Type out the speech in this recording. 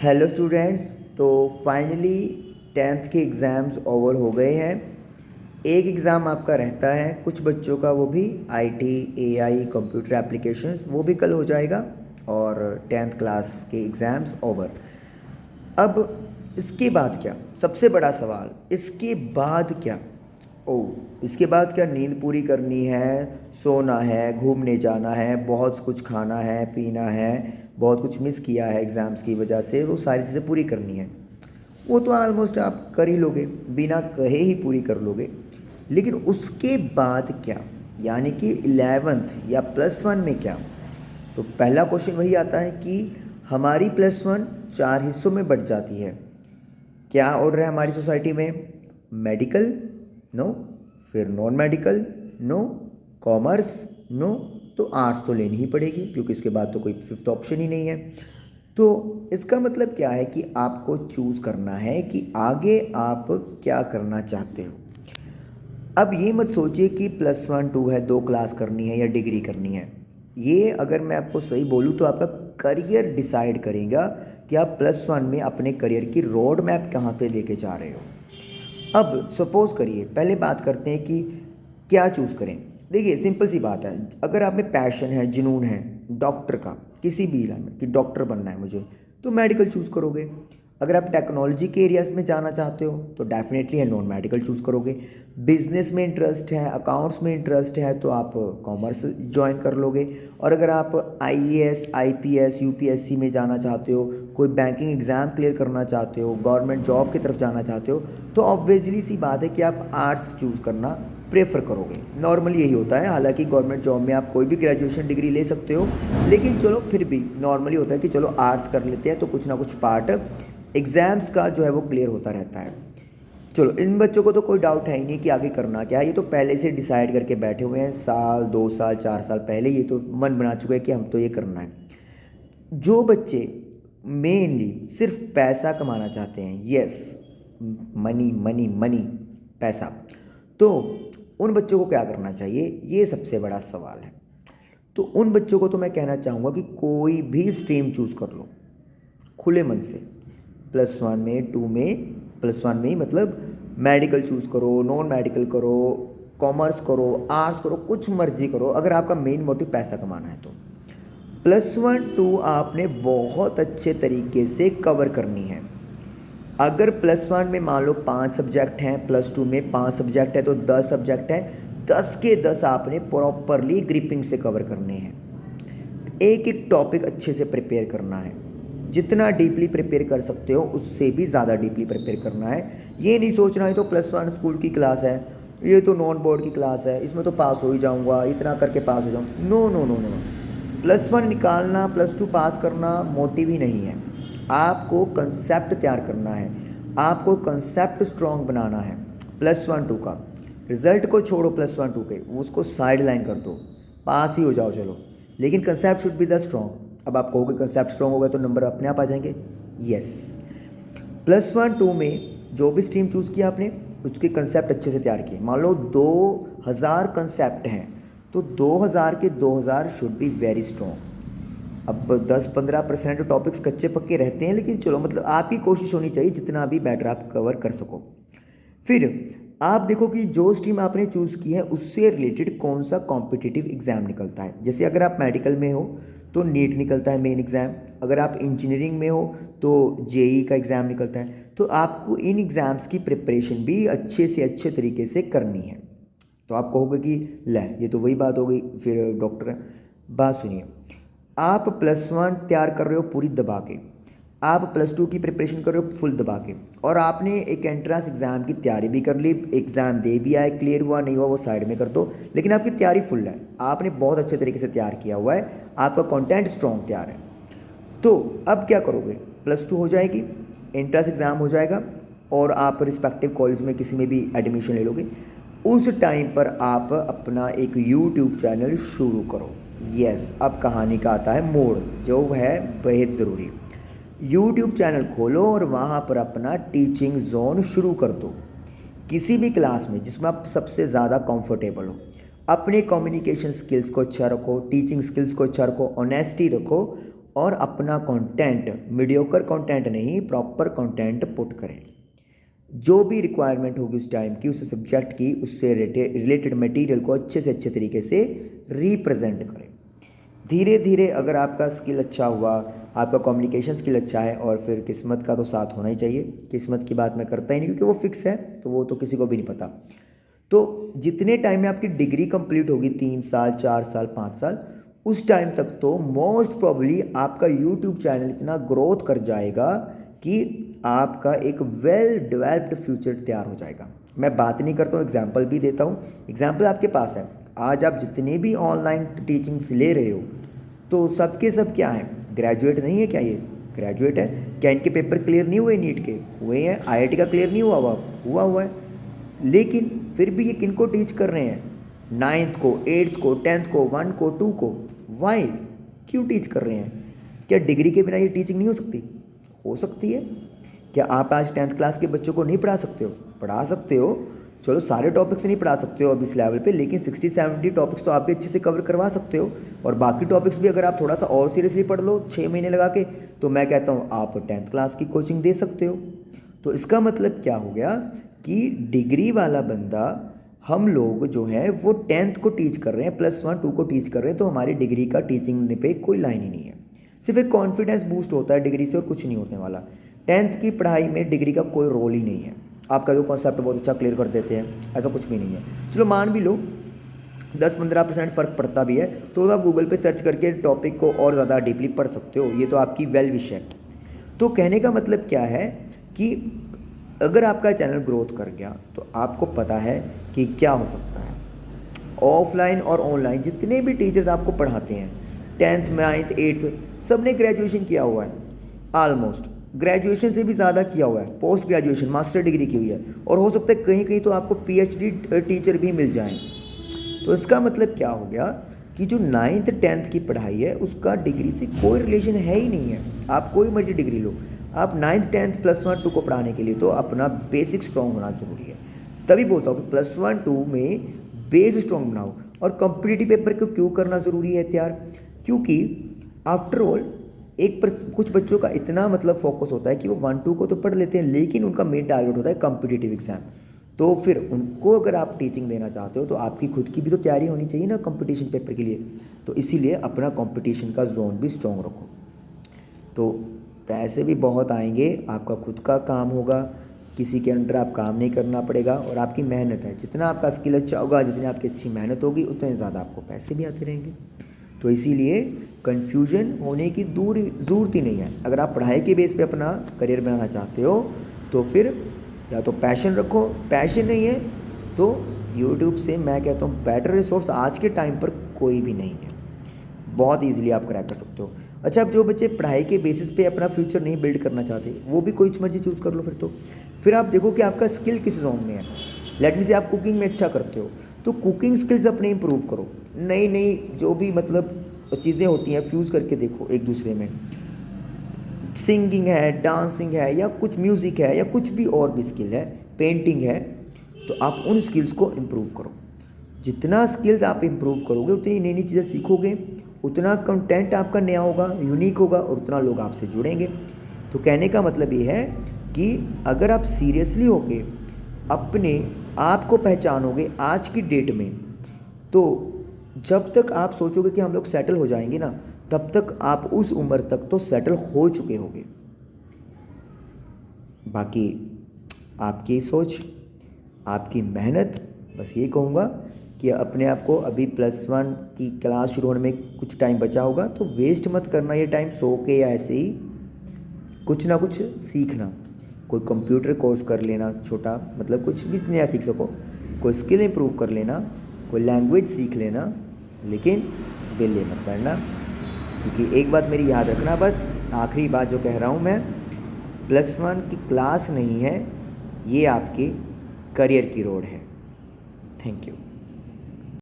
Hello students. तो finally tenth के exams over हो गए हैं। एक एग्ज़ाम आपका रहता है कुछ बच्चों का, वो भी आईटी, एआई, कंप्यूटर एप्लीकेशंस, वो भी कल हो जाएगा। और टेंथ क्लास के एग्ज़ाम्स ओवर। अब इसके बाद क्या, सबसे बड़ा सवाल, इसके बाद क्या? इसके बाद क्या? नींद पूरी करनी है, सोना है, घूमने जाना है, बहुत कुछ खाना है, पीना है, बहुत कुछ मिस किया है एग्ज़ाम्स की वजह से, वो सारी चीज़ें पूरी करनी है। वो तो ऑलमोस्ट आप कर ही लोगे, बिना कहे ही पूरी कर लोगे। लेकिन उसके बाद क्या, यानी कि 11th या +1 में क्या? तो पहला क्वेश्चन वही आता है कि हमारी +1 4 हिस्सों में बट जाती है। क्या ऑर्डर है हमारी सोसाइटी में? मेडिकल नो, फिर non medical no, commerce no, तो आर्ट्स तो लेनी ही पड़ेगी क्योंकि इसके बाद तो कोई फिफ्थ ऑप्शन ही नहीं है। तो इसका मतलब क्या है कि आपको चूज़ करना है कि आगे आप क्या करना चाहते हो। अब ये मत सोचिए कि +1 2 है, 2 क्लास करनी है या डिग्री करनी है। ये अगर मैं आपको सही बोलूँ तो आपका करियर डिसाइड करेगा कि आप +1 में अपने करियर की रोड मैप कहाँ पे लेके जा रहे हो। अब सपोज़ करिए, पहले बात करते हैं कि क्या चूज़ करें। देखिए सिंपल सी बात है, अगर आप में पैशन है, जुनून है डॉक्टर का, किसी भी लाइन में कि डॉक्टर बनना है मुझे, तो मेडिकल चूज़ करोगे। अगर आप टेक्नोलॉजी के एरियाज में जाना चाहते हो तो डेफिनेटली है नॉन मेडिकल चूज़ करोगे। बिजनेस में इंटरेस्ट है, अकाउंट्स में इंटरेस्ट है तो आप कॉमर्स ज्वाइन कर लोगे। और अगर आप आईएएस, आईपीएस, यूपीएससी में जाना चाहते हो, कोई बैंकिंग एग्ज़ाम क्लियर करना चाहते हो, गवर्नमेंट जॉब की तरफ जाना चाहते हो, तो ऑब्वियसली सी बात है कि आप आर्ट्स चूज़ करना प्रेफर करोगे। नॉर्मली यही होता है, हालांकि गवर्नमेंट जॉब में आप कोई भी ग्रेजुएशन डिग्री ले सकते हो, लेकिन चलो फिर भी नॉर्मली होता है कि चलो आर्ट्स कर लेते हैं तो कुछ ना कुछ पार्ट एग्ज़ाम्स का जो है वो क्लियर होता रहता है। चलो इन बच्चों को तो कोई डाउट है ही नहीं कि आगे करना क्या है, ये तो पहले से डिसाइड करके बैठे हुए हैं, साल 2 साल 4 साल पहले ये तो मन बना चुके हैं कि हम तो ये करना है। जो बच्चे मेनली सिर्फ पैसा कमाना चाहते हैं, यस, मनी मनी मनी, पैसा, तो उन बच्चों को क्या करना चाहिए, ये सबसे बड़ा सवाल है। तो उन बच्चों को तो मैं कहना चाहूँगा कि कोई भी स्ट्रीम चूज़ कर लो खुले मन से। +1 में, 2 में, +1 में ही मतलब मेडिकल चूज़ करो, नॉन मेडिकल करो, कॉमर्स करो, आर्ट्स करो, कुछ मर्जी करो, अगर आपका मेन मोटिव पैसा कमाना है तो। +1 2 आपने बहुत अच्छे तरीके से कवर करनी है। अगर +1 में मान लो 5 सब्जेक्ट हैं, +2 में 5 सब्जेक्ट है तो 10 सब्जेक्ट हैं, 10 के 10 आपने प्रॉपरली ग्रिपिंग से कवर करने हैं। एक एक टॉपिक अच्छे से प्रिपेयर करना है, जितना डीपली प्रिपेयर कर सकते हो उससे भी ज़्यादा डीपली प्रिपेयर करना है। ये नहीं सोचना है तो +1 स्कूल की क्लास है, ये तो नॉन बोर्ड की क्लास है, इसमें तो पास हो ही जाऊँगा, इतना करके पास हो जाऊँगा। No no no no no, +1 निकालना, +2 पास करना मोटिव ही नहीं है। आपको कंसेप्ट तैयार करना है, आपको कंसेप्ट स्ट्रॉन्ग बनाना है। +1 2 का रिजल्ट को छोड़ो, +1 2 के उसको साइड लाइन कर दो, पास ही हो जाओ चलो, लेकिन concept should be the strong. अब आप कहोगे कंसेप्ट स्ट्रॉन्ग होगा तो नंबर अपने आप आ जाएंगे, यस। +1 2 में जो भी स्ट्रीम चूज़ किया आपने, उसके कंसेप्ट अच्छे से तैयार किए। मान लो 2000 कंसेप्ट हैं तो 2000 के 2000 शुड बी वेरी स्ट्रॉन्ग। अब 10-15% टॉपिक्स कच्चे पक्के रहते हैं, लेकिन चलो मतलब आपकी कोशिश होनी चाहिए जितना भी बेटर आप कवर कर सको। फिर आप देखो कि जो स्ट्रीम आपने चूज़ की है उससे रिलेटेड कौन सा कॉम्पिटिटिव एग्ज़ाम निकलता है। जैसे अगर आप मेडिकल में हो तो नीट निकलता है मेन एग्ज़ाम, अगर आप इंजीनियरिंग में हो तो जेई का एग्ज़ाम निकलता है। तो आपको इन एग्ज़ाम्स की प्रिपरेशन भी अच्छे से अच्छे तरीके से करनी है। तो आप कहोगे कि ले ये तो वही बात हो गई फिर डॉक्टर। बात सुनिए, आप +1 तैयार कर रहे हो पूरी दबा के, आप +2 की प्रिपरेशन कर रहे हो फुल दबा के, और आपने एक एंट्रेंस एग्ज़ाम की तैयारी भी कर ली, एग्ज़ाम दे भी आए, क्लियर हुआ नहीं हुआ वो साइड में कर दो, लेकिन आपकी तैयारी फुल है, आपने बहुत अच्छे तरीके से तैयार किया हुआ है, आपका कंटेंट स्ट्रॉन्ग तैयार है। तो अब क्या करोगे, +2 हो जाएगी, एंट्रेंस एग्ज़ाम हो जाएगा और आप रिस्पेक्टिव कॉलेज में किसी में भी एडमिशन ले लोगे। उस टाइम पर आप अपना एक यूट्यूब चैनल शुरू करो। यस, अब कहानी का आता है मोड़, जो है बेहद ज़रूरी। यूट्यूब चैनल खोलो और वहाँ पर अपना टीचिंग जोन शुरू कर दो, किसी भी क्लास में जिसमें आप सबसे ज़्यादा कंफर्टेबल हो। अपने कम्युनिकेशन स्किल्स को अच्छा रखो, टीचिंग स्किल्स को अच्छा रखो, ऑनेस्टी रखो, और अपना कंटेंट, मीडियोकर कंटेंट नहीं, प्रॉपर कंटेंट पुट करें। जो भी रिक्वायरमेंट होगी उस टाइम की, उस सब्जेक्ट की, उससे रिलेटेड मटेरियल को अच्छे से अच्छे तरीके से रिप्रेजेंट करें। धीरे धीरे अगर आपका स्किल अच्छा हुआ, आपका कम्युनिकेशन स्किल अच्छा है, और फिर किस्मत का तो साथ होना ही चाहिए। किस्मत की बात मैं करता ही नहीं क्योंकि वो फिक्स है, तो वो तो किसी को भी नहीं पता। तो जितने टाइम में आपकी डिग्री कंप्लीट होगी, 3 साल, 4 साल, 5 साल, उस टाइम तक तो मोस्ट प्रॉब्ली आपका यूट्यूब चैनल इतना ग्रोथ कर जाएगा कि आपका एक वेल डेवलप्ड फ्यूचर तैयार हो जाएगा। मैं बात नहीं करता हूँ, एग्जाम्पल भी देता हूँ। एग्जाम्पल आपके पास है। आज आप जितने भी ऑनलाइन टीचिंग्स ले रहे हो, तो सबके सब क्या है, ग्रेजुएट नहीं है क्या? ये ग्रेजुएट है क्या? इनके पेपर क्लियर नहीं हुए? नीट के हुए हैं, आईआईटी का क्लियर नहीं हुआ है। लेकिन फिर भी ये किनको टीच कर रहे हैं? 9th को, 8th को, 10th को, 1 को, 2 को। वाई? क्यों टीच कर रहे हैं? क्या डिग्री के बिना ये टीचिंग नहीं हो सकती? हो सकती है। क्या आप आज 10th क्लास के बच्चों को नहीं पढ़ा सकते हो? पढ़ा सकते हो। चलो सारे टॉपिक्स नहीं पढ़ा सकते हो अब इस लेवल पे, लेकिन 60-70 टॉपिक्स तो आप भी अच्छे से कवर करवा सकते हो। और बाकी टॉपिक्स भी अगर आप थोड़ा सा और सीरियसली पढ़ लो 6 महीने लगा के, तो मैं कहता हूँ आप 10th क्लास की कोचिंग दे सकते हो। तो इसका मतलब क्या हो गया कि डिग्री वाला बंदा, हम लोग जो है वो 10th को टीच कर रहे हैं, +1 2 को टीच कर रहे हैं, तो हमारी डिग्री का टीचिंग पे कोई लाइन ही नहीं है। सिर्फ एक कॉन्फिडेंस बूस्ट होता है डिग्री से, और कुछ नहीं होने वाला। 10th की पढ़ाई में डिग्री का कोई रोल ही नहीं है। आपका जो कॉन्सेप्ट बहुत अच्छा क्लियर कर देते हैं, ऐसा कुछ भी नहीं है। चलो मान भी लो 10-15% फ़र्क पड़ता भी है, तो आप गूगल पे सर्च करके टॉपिक को और ज़्यादा डीपली पढ़ सकते हो। ये तो आपकी वेल विश है। तो कहने का मतलब क्या है कि अगर आपका चैनल ग्रोथ कर गया, तो आपको पता है कि क्या हो सकता है। ऑफलाइन और ऑनलाइन जितने भी टीचर्स आपको पढ़ाते हैं, 10th, 9th, 8th, सब ने ग्रेजुएशन किया हुआ है। ऑलमोस्ट ग्रेजुएशन से भी ज़्यादा किया हुआ है, पोस्ट ग्रेजुएशन, मास्टर डिग्री की हुई है, और हो सकता है कहीं कहीं तो आपको पीएचडी टीचर भी मिल जाएं। तो इसका मतलब क्या हो गया कि जो 9th 10th की पढ़ाई है उसका डिग्री से कोई रिलेशन है ही नहीं है। आप कोई मर्जी डिग्री लो, आप 9th 10th +1 2 को पढ़ाने के लिए तो अपना बेसिक स्ट्रॉन्ग होना ज़रूरी है। तभी बोलता हूँ कि +1 2 में बेस स्ट्रॉन्ग बनाओ। और कॉम्पिटिटिव पेपर को क्यों करना ज़रूरी है तैयार? क्योंकि आफ्टर ऑल कुछ बच्चों का इतना मतलब फोकस होता है कि वो 1 2 को तो पढ़ लेते हैं, लेकिन उनका मेन टारगेट होता है कॉम्पिटिटिव एग्जाम। तो फिर उनको अगर आप टीचिंग देना चाहते हो, तो आपकी खुद की भी तो तैयारी होनी चाहिए ना कंपटीशन पेपर के लिए। तो इसीलिए अपना कंपटीशन का जोन भी स्ट्रॉन्ग रखो। तो पैसे भी बहुत आएंगे, आपका खुद का काम होगा, किसी के अंडर आप काम नहीं करना पड़ेगा, और आपकी मेहनत है। जितना आपका स्किल अच्छा होगा, जितनी आपकी अच्छी मेहनत होगी, उतने ज़्यादा आपको पैसे भी आते रहेंगे। तो इसीलिए कन्फ्यूजन होने की ज़रूरत ही नहीं है। अगर आप पढ़ाई के बेस पे अपना करियर बनाना चाहते हो, तो फिर या तो पैशन रखो, पैशन नहीं है तो यूट्यूब से मैं कहता हूँ बेटर रिसोर्स आज के टाइम पर कोई भी नहीं है। बहुत ईजिली आप क्रैक कर सकते हो। अच्छा, अब जो बच्चे पढ़ाई के बेसिस पे अपना फ्यूचर नहीं बिल्ड करना चाहते, वो भी कोई मर्जी चूज़ कर लो। फिर आप देखो कि आपका स्किल किस जोन में है। लेट मी से आप कुकिंग में अच्छा करते हो, तो कुकिंग स्किल्स अपने इंप्रूव करो। नई नई जो भी मतलब चीज़ें होती हैं फ्यूज़ करके देखो एक दूसरे में। सिंगिंग है, डांसिंग है, या कुछ म्यूज़िक है, या कुछ भी और भी स्किल है, पेंटिंग है, तो आप उन स्किल्स को इम्प्रूव करो। जितना स्किल्स आप इम्प्रूव करोगे, उतनी नई नई चीज़ें सीखोगे, उतना कंटेंट आपका नया होगा, यूनिक होगा, और उतना लोग आपसे जुड़ेंगे। तो कहने का मतलब ये है कि अगर आप सीरियसली होके अपने आप को पहचानोगे आज की डेट में, तो जब तक आप सोचोगे कि हम लोग सेटल हो जाएंगे ना, तब तक आप उस उम्र तक तो सेटल हो चुके होंगे। बाकी आपकी सोच, आपकी मेहनत, बस ये कहूँगा कि अपने आप को अभी +1 की क्लास शुरू होने में कुछ टाइम बचा होगा, तो वेस्ट मत करना ये टाइम सो के या ऐसे ही। कुछ ना कुछ सीखना, कोई कंप्यूटर कोर्स कर लेना छोटा, मतलब कुछ भी नया सीख सको, कोई स्किल इंप्रूव कर लेना, कोई लैंग्वेज सीख लेना, लेकिन बिल्ले मत पड़ना। क्योंकि एक बात मेरी याद रखना, बस आखिरी बात जो कह रहा हूँ मैं, +1 की क्लास नहीं है ये, आपके करियर की रोड है। Thank you.